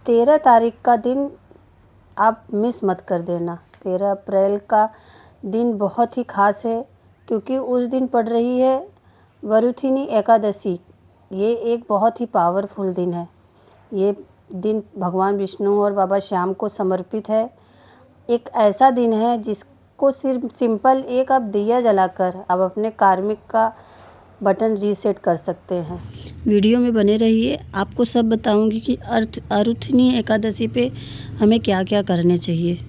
13 तारीख का दिन आप मिस मत कर देना। 13 अप्रैल का दिन बहुत ही ख़ास है क्योंकि उस दिन पड़ रही है वरुथिनी एकादशी। ये एक बहुत ही पावरफुल दिन है। ये दिन भगवान विष्णु और बाबा श्याम को समर्पित है। एक ऐसा दिन है जिसको सिर्फ सिंपल एक आप दिया जलाकर आप अपने कार्मिक का बटन रीसेट कर सकते हैं। वीडियो में बने रहिए, आपको सब बताऊंगी कि वरुथिनी एकादशी पे हमें क्या क्या करने चाहिए।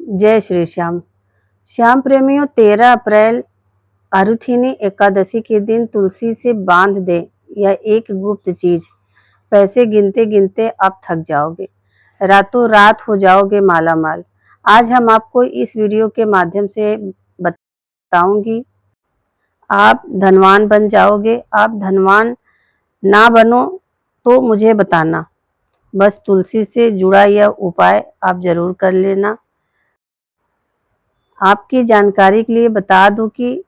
जय श्री श्याम। श्याम प्रेमियों, 13 अप्रैल वरुथिनी एकादशी के दिन तुलसी से बांध दे यह एक गुप्त चीज। पैसे गिनते गिनते आप थक जाओगे, रातों रात हो जाओगे माला माल। आज हम आपको इस वीडियो के माध्यम से बताऊंगी, आप धनवान बन जाओगे। आप धनवान ना बनो तो मुझे बताना, बस तुलसी से जुड़ा यह उपाय आप जरूर कर लेना। आपकी जानकारी के लिए बता दूं कि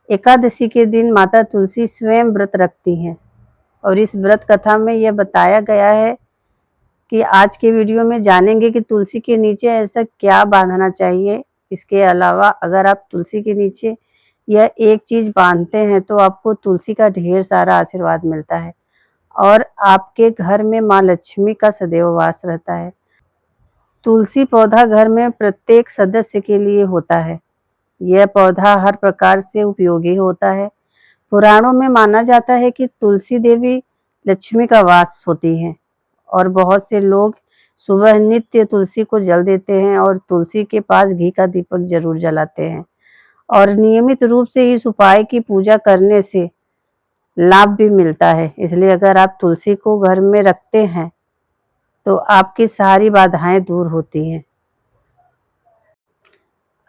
एकादशी के दिन माता तुलसी स्वयं व्रत रखती हैं और इस व्रत कथा में यह बताया गया है कि आज के वीडियो में जानेंगे कि तुलसी के नीचे ऐसा क्या बांधना चाहिए। इसके अलावा अगर आप तुलसी के नीचे यह एक चीज बांधते हैं तो आपको तुलसी का ढेर सारा आशीर्वाद मिलता है और आपके घर में माँ लक्ष्मी का सदैव वास रहता है। तुलसी पौधा घर में प्रत्येक सदस्य के लिए होता है। यह पौधा हर प्रकार से उपयोगी होता है। पुराणों में माना जाता है कि तुलसी देवी लक्ष्मी का वास होती है और बहुत से लोग सुबह नित्य तुलसी को जल देते हैं और तुलसी के पास घी का दीपक जरूर जलाते हैं और नियमित रूप से इस उपाय की पूजा करने से लाभ भी मिलता है। इसलिए अगर आप तुलसी को घर में रखते हैं तो आपकी सारी बाधाएं दूर होती हैं।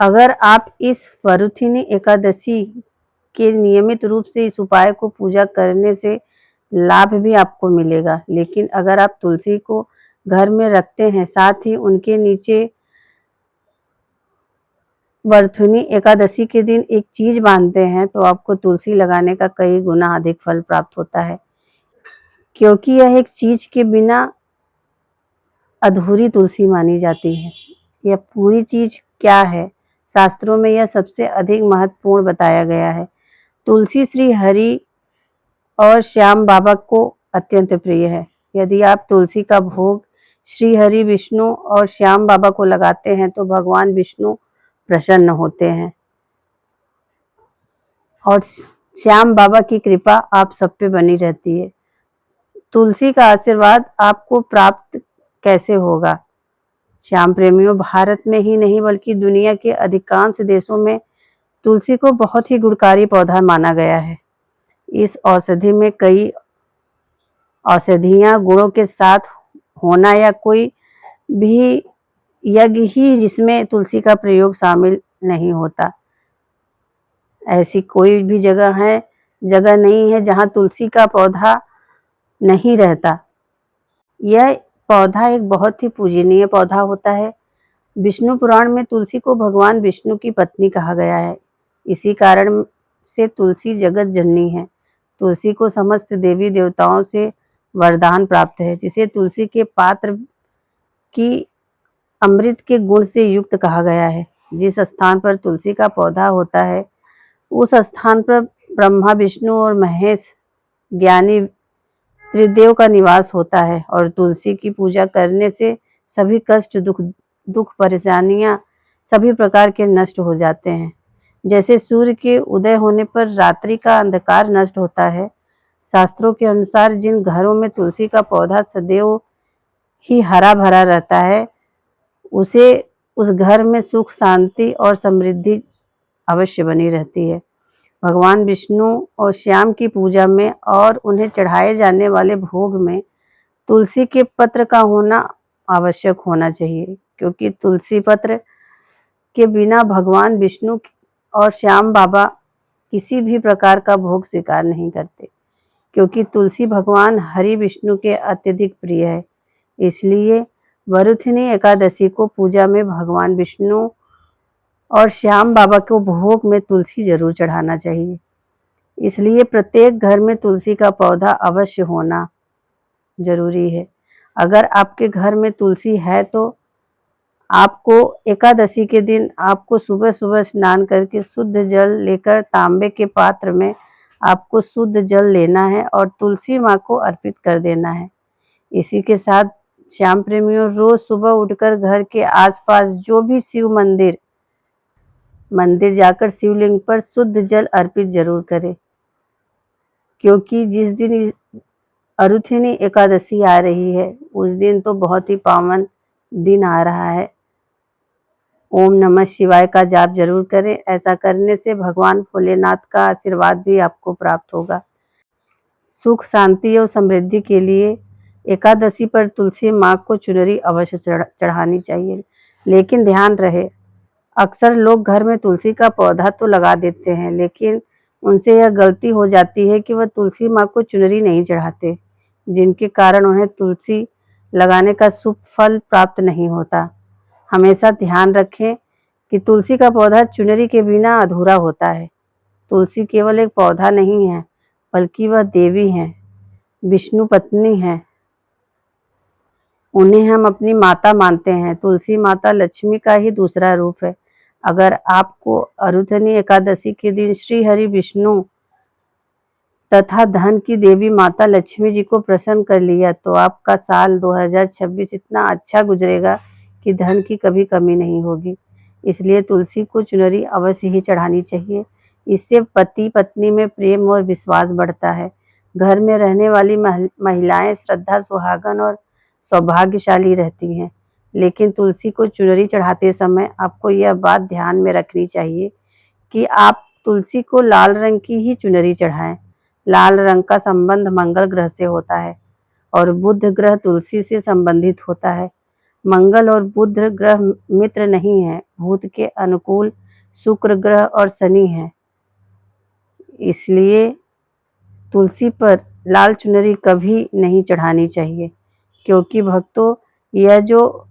अगर आप इस वरुथिनी एकादशी के नियमित रूप से इस उपाय को पूजा करने से लाभ भी आपको मिलेगा। लेकिन अगर आप तुलसी को घर में रखते हैं, साथ ही उनके नीचे वरुथिनी एकादशी के दिन एक चीज बांधते हैं तो आपको तुलसी लगाने का कई गुना अधिक फल प्राप्त होता है, क्योंकि यह एक चीज के बिना अधूरी तुलसी मानी जाती है। यह पूरी चीज क्या है, शास्त्रों में यह सबसे अधिक महत्वपूर्ण बताया गया है। तुलसी श्री हरि और श्याम बाबा को अत्यंत प्रिय है। यदि आप तुलसी का भोग श्री हरि, विष्णु और श्याम बाबा को लगाते हैं तो भगवान विष्णु प्रसन्न होते हैं और श्याम बाबा की कृपा आप सब पे बनी रहती है। तुलसी का आशीर्वाद आपको प्राप्त कैसे होगा? श्याम प्रेमियों, भारत में ही नहीं बल्कि दुनिया के अधिकांश देशों में तुलसी को बहुत ही गुणकारी पौधा माना गया है। इस औषधि में कई औषधीय गुणों के साथ होना या कोई भी यज्ञ ही जिसमें तुलसी का प्रयोग शामिल नहीं होता। ऐसी कोई भी जगह नहीं है जहां तुलसी का पौधा नहीं रहता। यह पौधा एक बहुत ही पूजनीय पौधा होता है। विष्णु पुराण में तुलसी को भगवान विष्णु की पत्नी कहा गया है। इसी कारण से तुलसी जगत जननी है। तुलसी को समस्त देवी देवताओं से वरदान प्राप्त है, जिसे तुलसी के पात्र की अमृत के गुण से युक्त कहा गया है। जिस स्थान पर तुलसी का पौधा होता है उस स्थान पर ब्रह्मा, विष्णु और महेश ज्ञानी त्रिदेव का निवास होता है और तुलसी की पूजा करने से सभी कष्ट, दुख परेशानियां सभी प्रकार के नष्ट हो जाते हैं। जैसे सूर्य के उदय होने पर रात्रि का अंधकार नष्ट होता है, शास्त्रों के अनुसार जिन घरों में तुलसी का पौधा सदैव ही हरा भरा रहता है उस घर में सुख, शांति और समृद्धि अवश्य बनी रहती है। भगवान विष्णु और श्याम की पूजा में और उन्हें चढ़ाए जाने वाले भोग में तुलसी के पत्र का होना आवश्यक होना चाहिए, क्योंकि तुलसी पत्र के बिना भगवान विष्णु और श्याम बाबा किसी भी प्रकार का भोग स्वीकार नहीं करते, क्योंकि तुलसी भगवान हरि विष्णु के अत्यधिक प्रिय है। इसलिए वरुथिनी एकादशी को पूजा में भगवान विष्णु और श्याम बाबा को भोग में तुलसी जरूर चढ़ाना चाहिए। इसलिए प्रत्येक घर में तुलसी का पौधा अवश्य होना जरूरी है। अगर आपके घर में तुलसी है तो आपको एकादशी के दिन आपको सुबह सुबह स्नान करके शुद्ध जल लेकर तांबे के पात्र में आपको शुद्ध जल लेना है और तुलसी माँ को अर्पित कर देना है। इसी के साथ श्याम प्रेमियों, रोज सुबह उठकर घर के आसपास जो भी शिव मंदिर जाकर शिवलिंग पर शुद्ध जल अर्पित जरूर करें, क्योंकि जिस दिन अरुथिनी एकादशी आ रही है उस दिन तो बहुत ही पावन दिन आ रहा है। ओम नमः शिवाय का जाप जरूर करें। ऐसा करने से भगवान भोलेनाथ का आशीर्वाद भी आपको प्राप्त होगा। सुख, शांति और समृद्धि के लिए एकादशी पर तुलसी माँ को चुनरी अवश्य चढ़ानी चाहिए। लेकिन ध्यान रहे, अक्सर लोग घर में तुलसी का पौधा तो लगा देते हैं, लेकिन उनसे यह गलती हो जाती है कि वह तुलसी माँ को चुनरी नहीं चढ़ाते, जिनके कारण उन्हें तुलसी लगाने का शुभ फल प्राप्त नहीं होता। हमेशा ध्यान रखें कि तुलसी का पौधा चुनरी के बिना अधूरा होता है। तुलसी केवल एक पौधा नहीं है, बल्कि वह देवी हैं, विष्णु पत्नी हैं। उन्हें हम अपनी माता मानते हैं। तुलसी माता लक्ष्मी का ही दूसरा रूप है। अगर आपको अरुथनी एकादशी के दिन श्री हरि विष्णु तथा धन की देवी माता लक्ष्मी जी को प्रसन्न कर लिया तो आपका साल 2026 इतना अच्छा गुजरेगा कि धन की कभी कमी नहीं होगी। इसलिए तुलसी को चुनरी अवश्य ही चढ़ानी चाहिए। इससे पति पत्नी में प्रेम और विश्वास बढ़ता है। घर में रहने वाली महिलाएं श्रद्धा, सुहागन और सौभाग्यशाली रहती हैं। लेकिन तुलसी को चुनरी चढ़ाते समय आपको यह बात ध्यान में रखनी चाहिए कि आप तुलसी को लाल रंग की ही चुनरी चढ़ाएं। लाल रंग का संबंध मंगल ग्रह से होता है और बुध ग्रह तुलसी से संबंधित होता है। मंगल और बुध ग्रह मित्र नहीं है, भूत के अनुकूल शुक्र ग्रह और शनि है। इसलिए तुलसी पर लाल चुनरी कभी नहीं चढ़ानी चाहिए, क्योंकि भक्तों, यह जो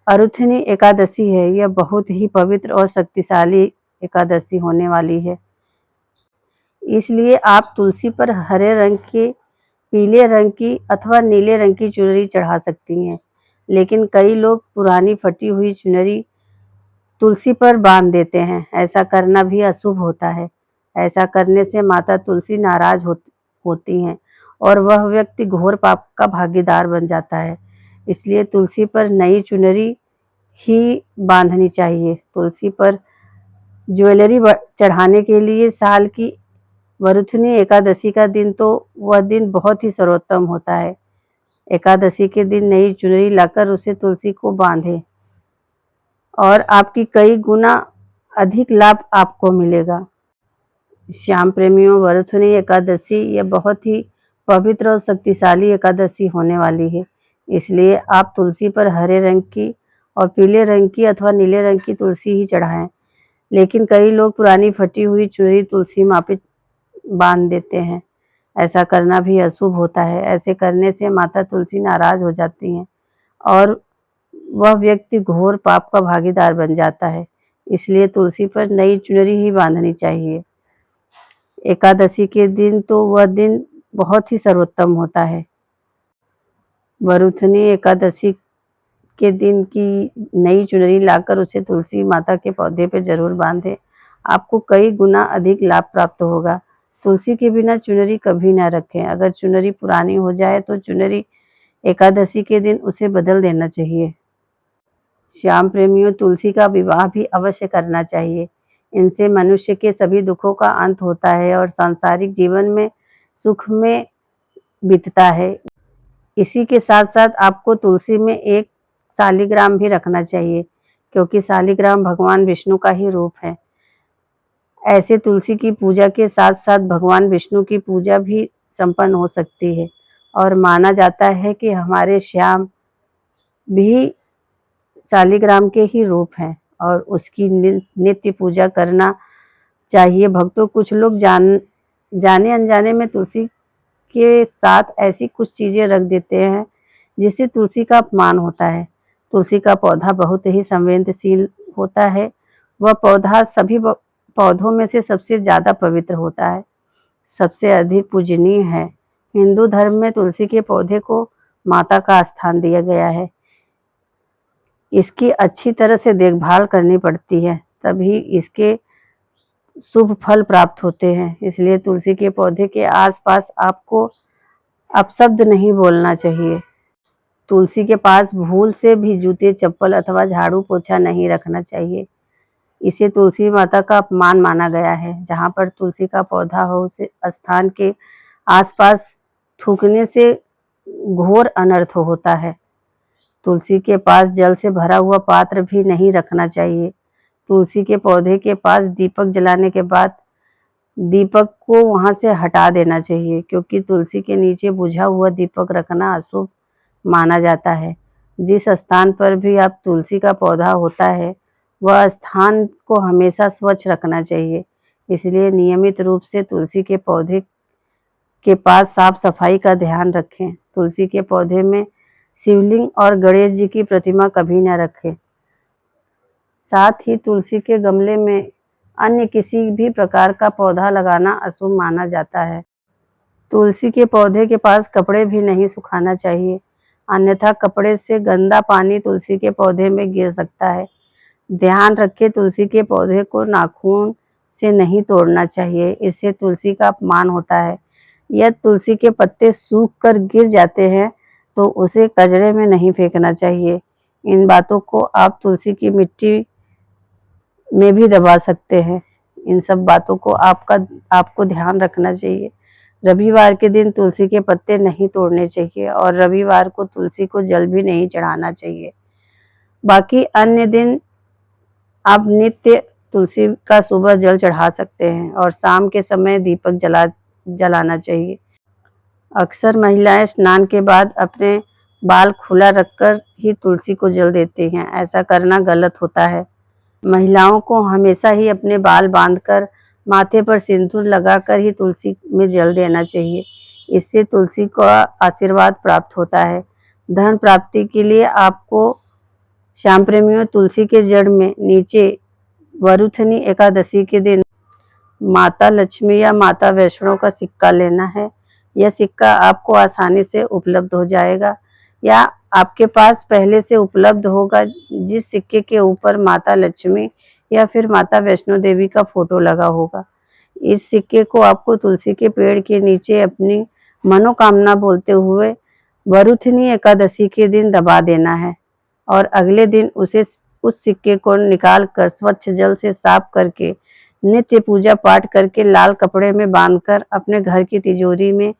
अरुथनी एकादशी है यह बहुत ही पवित्र और शक्तिशाली एकादशी होने वाली है। इसलिए आप तुलसी पर हरे रंग की, पीले रंग की अथवा नीले रंग की चुनरी चढ़ा सकती हैं। लेकिन कई लोग पुरानी फटी हुई चुनरी तुलसी पर बांध देते हैं। ऐसा करना भी अशुभ होता है। ऐसा करने से माता तुलसी नाराज होती हैं और वह व्यक्ति घोर पाप का भागीदार बन जाता है। इसलिए तुलसी पर नई चुनरी ही बांधनी चाहिए। तुलसी पर ज्वेलरी चढ़ाने के लिए साल की वरुथनी एकादशी का दिन तो वह दिन बहुत ही सर्वोत्तम होता है। एकादशी के दिन नई चुनरी लाकर उसे तुलसी को बांधें और आपकी कई गुना अधिक लाभ आपको मिलेगा। श्याम प्रेमियों, वरुथनी एकादशी यह बहुत ही पवित्र और शक्तिशाली एकादशी होने वाली है। इसलिए आप तुलसी पर हरे रंग की और पीले रंग की अथवा नीले रंग की तुलसी ही चढ़ाएं। लेकिन कई लोग पुरानी फटी हुई चुनरी तुलसी माँ पे बांध देते हैं। ऐसा करना भी अशुभ होता है। ऐसे करने से माता तुलसी नाराज हो जाती हैं और वह व्यक्ति घोर पाप का भागीदार बन जाता है। इसलिए तुलसी पर नई चुनरी ही बांधनी चाहिए। एकादशी के दिन तो वह दिन बहुत ही सर्वोत्तम होता है। वरुथनी एकादशी के दिन की नई चुनरी लाकर उसे तुलसी माता के पौधे पे जरूर बांधें। आपको कई गुना अधिक लाभ प्राप्त होगा। तुलसी के बिना चुनरी कभी ना रखें। अगर चुनरी पुरानी हो जाए तो चुनरी एकादशी के दिन उसे बदल देना चाहिए। श्याम प्रेमियों, तुलसी का विवाह भी अवश्य करना चाहिए। इनसे मनुष्य के सभी दुखों का अंत होता है और सांसारिक जीवन में सुख में बीतता है। इसी के साथ साथ आपको तुलसी में एक शालिग्राम भी रखना चाहिए, क्योंकि शालिग्राम भगवान विष्णु का ही रूप है। ऐसे तुलसी की पूजा के साथ साथ भगवान विष्णु की पूजा भी संपन्न हो सकती है और माना जाता है कि हमारे श्याम भी शालिग्राम के ही रूप हैं और उसकी नित्य पूजा करना चाहिए। भक्तों, कुछ लोग जाने अनजाने में तुलसी के साथ ऐसी कुछ चीज़ें रख देते हैं जिससे तुलसी का अपमान होता है। तुलसी का पौधा बहुत ही संवेदनशील होता है। वह पौधा सभी पौधों में से सबसे ज़्यादा पवित्र होता है, सबसे अधिक पूजनीय है। हिंदू धर्म में तुलसी के पौधे को माता का स्थान दिया गया है। इसकी अच्छी तरह से देखभाल करनी पड़ती है, तभी इसके शुभ फल प्राप्त होते हैं। इसलिए तुलसी के पौधे के आसपास आपको अपशब्द नहीं बोलना चाहिए। तुलसी के पास भूल से भी जूते, चप्पल अथवा झाड़ू पोछा नहीं रखना चाहिए। इसे तुलसी माता का अपमान माना गया है। जहाँ पर तुलसी का पौधा हो उस स्थान के आसपास थूकने से घोर अनर्थ होता है। तुलसी के पास जल से भरा हुआ पात्र भी नहीं रखना चाहिए। तुलसी के पौधे के पास दीपक जलाने के बाद दीपक को वहां से हटा देना चाहिए, क्योंकि तुलसी के नीचे बुझा हुआ दीपक रखना अशुभ माना जाता है। जिस स्थान पर भी आप तुलसी का पौधा होता है वह स्थान को हमेशा स्वच्छ रखना चाहिए। इसलिए नियमित रूप से तुलसी के पौधे के पास साफ सफाई का ध्यान रखें। तुलसी के पौधे में शिवलिंग और गणेश जी की प्रतिमा कभी न रखें। साथ ही तुलसी के गमले में अन्य किसी भी प्रकार का पौधा लगाना अशुभ माना जाता है। तुलसी के पौधे के पास कपड़े भी नहीं सुखाना चाहिए, अन्यथा कपड़े से गंदा पानी तुलसी के पौधे में गिर सकता है। ध्यान रखें, तुलसी के पौधे को नाखून से नहीं तोड़ना चाहिए, इससे तुलसी का अपमान होता है। यदि तुलसी के पत्ते सूख कर गिर जाते हैं तो उसे कचरे में नहीं फेंकना चाहिए। इन बातों को आप तुलसी की मिट्टी में भी दबा सकते हैं। इन सब बातों को आपको ध्यान रखना चाहिए। रविवार के दिन तुलसी के पत्ते नहीं तोड़ने चाहिए और रविवार को तुलसी को जल भी नहीं चढ़ाना चाहिए। बाकी अन्य दिन आप नित्य तुलसी का सुबह जल चढ़ा सकते हैं और शाम के समय दीपक जलाना चाहिए। अक्सर महिलाएं स्नान के बाद अपने बाल खुला रखकर ही तुलसी को जल देती हैं। ऐसा करना गलत होता है। महिलाओं को हमेशा ही अपने बाल बांधकर माथे पर सिंदूर लगाकर ही तुलसी में जल देना चाहिए। इससे तुलसी का आशीर्वाद प्राप्त होता है। धन प्राप्ति के लिए आपको श्याम प्रेमियों तुलसी के जड़ में नीचे वरुथनी एकादशी के दिन माता लक्ष्मी या माता वैष्णो का सिक्का लेना है। यह सिक्का आपको आसानी से उपलब्ध हो जाएगा या आपके पास पहले से उपलब्ध होगा, जिस सिक्के के ऊपर माता लक्ष्मी या फिर माता वैष्णो देवी का फोटो लगा होगा। इस सिक्के को आपको तुलसी के पेड़ के नीचे अपनी मनोकामना बोलते हुए वरुथनी एकादशी के दिन दबा देना है और अगले दिन उस सिक्के को निकाल कर स्वच्छ जल से साफ करके नित्य पूजा पाठ करके लाल कपड़े में बांधकर अपने घर की तिजोरी में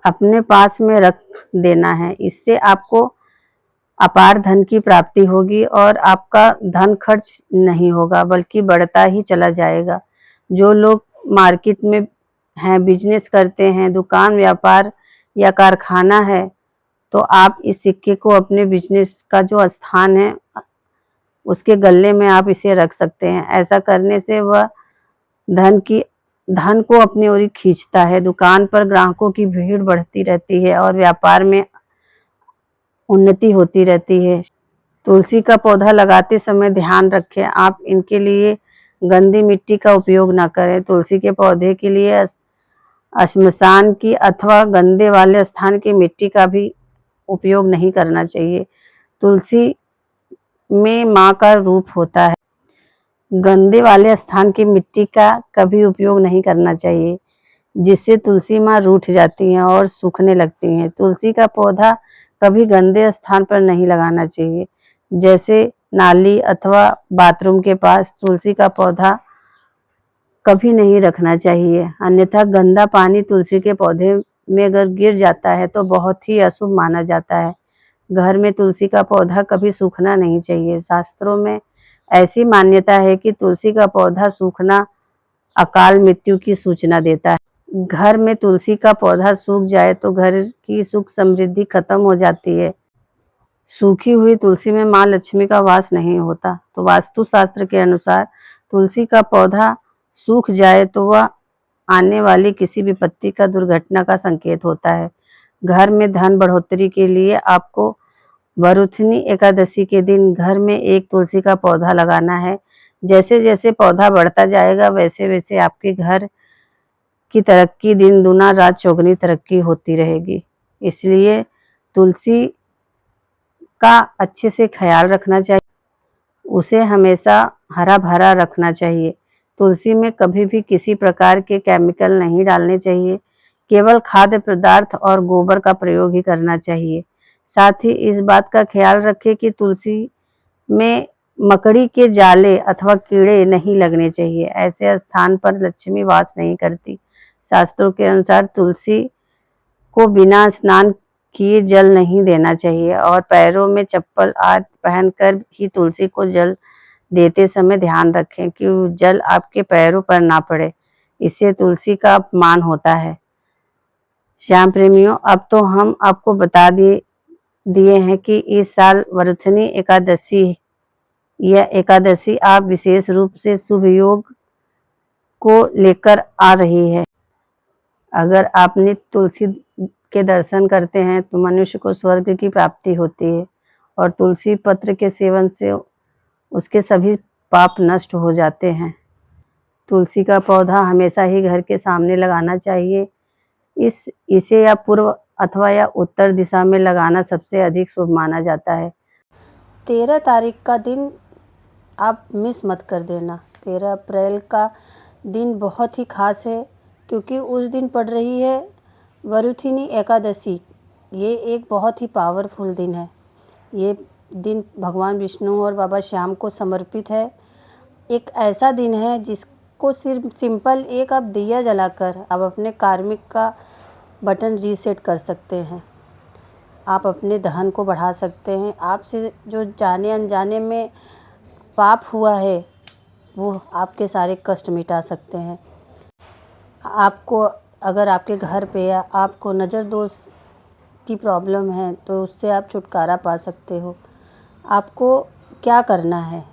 अपने पास में रख देना है। इससे आपको अपार धन की प्राप्ति होगी और आपका धन खर्च नहीं होगा बल्कि बढ़ता ही चला जाएगा। जो लोग मार्केट में हैं, बिजनेस करते हैं, दुकान व्यापार या कारखाना है, तो आप इस सिक्के को अपने बिजनेस का जो स्थान है उसके गले में आप इसे रख सकते हैं। ऐसा करने से वह धन को अपनी ओर खींचता है। दुकान पर ग्राहकों की भीड़ बढ़ती रहती है और व्यापार में उन्नति होती रहती है। तुलसी का पौधा लगाते समय ध्यान रखें, आप इनके लिए गंदी मिट्टी का उपयोग न करें। तुलसी के पौधे के लिए श्मशान की अथवा गंदे वाले स्थान की मिट्टी का भी उपयोग नहीं करना चाहिए। तुलसी में माँ का रूप होता है। गंदे वाले स्थान की मिट्टी का कभी उपयोग नहीं करना चाहिए, जिससे तुलसी माँ रूठ जाती हैं और सूखने लगती हैं। तुलसी का पौधा कभी गंदे स्थान पर नहीं लगाना चाहिए, जैसे नाली अथवा बाथरूम के पास तुलसी का पौधा कभी नहीं रखना चाहिए। अन्यथा गंदा पानी तुलसी के पौधे में अगर गिर जाता है तो बहुत ही अशुभ माना जाता है। घर में तुलसी का पौधा कभी सूखना नहीं चाहिए। शास्त्रों में ऐसी मान्यता है कि तुलसी का पौधा सूखना अकाल मृत्यु की सूचना देता है। घर में तुलसी का पौधा सूख जाए तो घर की सुख समृद्धि खत्म हो जाती है। सूखी हुई तुलसी में माँ लक्ष्मी का वास नहीं होता। तो वास्तु शास्त्र के अनुसार तुलसी का पौधा सूख जाए तो वह आने वाली किसी विपत्ति का, दुर्घटना का संकेत होता है। घर में धन बढ़ोतरी के लिए आपको वरुथनी एकादशी के दिन घर में एक तुलसी का पौधा लगाना है। जैसे जैसे पौधा बढ़ता जाएगा वैसे वैसे आपके घर की तरक्की दिन दुना रात चौगुनी तरक्की होती रहेगी। इसलिए तुलसी का अच्छे से ख्याल रखना चाहिए, उसे हमेशा हरा भरा रखना चाहिए। तुलसी में कभी भी किसी प्रकार के केमिकल नहीं डालने चाहिए, केवल खाद्य पदार्थ और गोबर का प्रयोग ही करना चाहिए। साथ ही इस बात का ख्याल रखें कि तुलसी में मकड़ी के जाले अथवा कीड़े नहीं लगने चाहिए, ऐसे स्थान पर लक्ष्मी वास नहीं करती। शास्त्रों के अनुसार तुलसी को बिना स्नान किए जल नहीं देना चाहिए और पैरों में चप्पल आदि पहनकर ही तुलसी को जल देते समय ध्यान रखें कि जल आपके पैरों पर ना पड़े, इससे तुलसी का अपमान होता है। श्याम प्रेमियों, अब तो हम आपको बता दिए हैं कि इस साल वरुथनी एकादशी, यह एकादशी आप विशेष रूप से शुभ योग को लेकर आ रही है। अगर आप नित्य तुलसी के दर्शन करते हैं तो मनुष्य को स्वर्ग की प्राप्ति होती है और तुलसी पत्र के सेवन से उसके सभी पाप नष्ट हो जाते हैं। तुलसी का पौधा हमेशा ही घर के सामने लगाना चाहिए। इसे या पूर्व अथवा या उत्तर दिशा में लगाना सबसे अधिक शुभ माना जाता है। 13 तारीख का दिन आप मिस मत कर देना। 13 अप्रैल का दिन बहुत ही खास है क्योंकि उस दिन पड़ रही है वरुथिनी एकादशी। ये एक बहुत ही पावरफुल दिन है। ये दिन भगवान विष्णु और बाबा श्याम को समर्पित है। एक ऐसा दिन है जिसको सिर्फ सिंपल एक आप दिया जलाकर आप अपने कार्मिक का बटन रीसेट कर सकते हैं। आप अपने धन को बढ़ा सकते हैं। आपसे जो जाने अनजाने में पाप हुआ है वो आपके सारे कष्ट मिटा सकते हैं। आपको अगर आपके घर पे या आपको नज़र दोष की प्रॉब्लम है तो उससे आप छुटकारा पा सकते हो। आपको क्या करना है,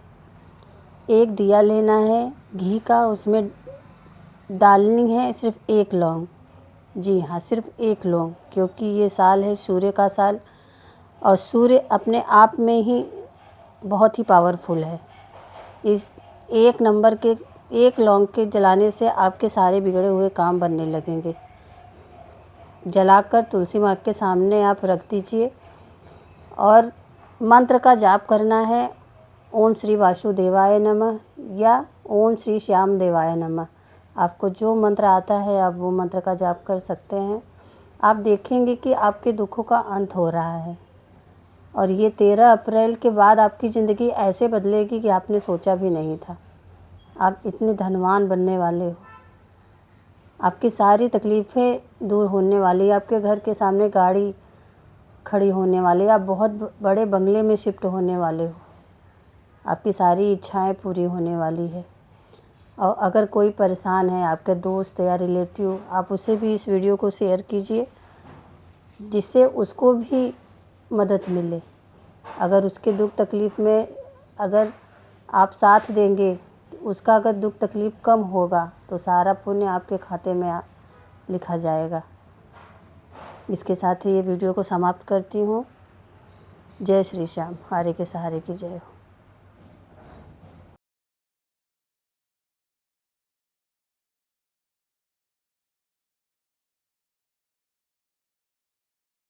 एक दिया लेना है घी का, उसमें डालनी है सिर्फ 1 लौंग। जी हाँ, सिर्फ 1 लौंग, क्योंकि ये साल है सूर्य का साल और सूर्य अपने आप में ही बहुत ही पावरफुल है। इस 1 नंबर के 1 लौंग के जलाने से आपके सारे बिगड़े हुए काम बनने लगेंगे। जलाकर तुलसी माँ के सामने आप रख दीजिए और मंत्र का जाप करना है, ओम श्री वासुदेवाय नमः या ओम श्री श्याम देवाय नमः। आपको जो मंत्र आता है आप वो मंत्र का जाप कर सकते हैं। आप देखेंगे कि आपके दुखों का अंत हो रहा है और ये 13 अप्रैल के बाद आपकी ज़िंदगी ऐसे बदलेगी कि आपने सोचा भी नहीं था। आप इतने धनवान बनने वाले हो, आपकी सारी तकलीफ़ें दूर होने वाली, आपके घर के सामने गाड़ी खड़ी होने वाली, आप बहुत बड़े बंगले में शिफ्ट होने वाले हो, आपकी सारी इच्छाएं पूरी होने वाली है। और अगर कोई परेशान है, आपके दोस्त या रिलेटिव, आप उसे भी इस वीडियो को शेयर कीजिए जिससे उसको भी मदद मिले। अगर उसके दुख तकलीफ़ में अगर आप साथ देंगे, उसका अगर दुख तकलीफ़ कम होगा तो सारा पुण्य आपके खाते में लिखा जाएगा। इसके साथ ही ये वीडियो को समाप्त करती हूँ। जय श्री श्याम। हारे के सहारे की जय हो।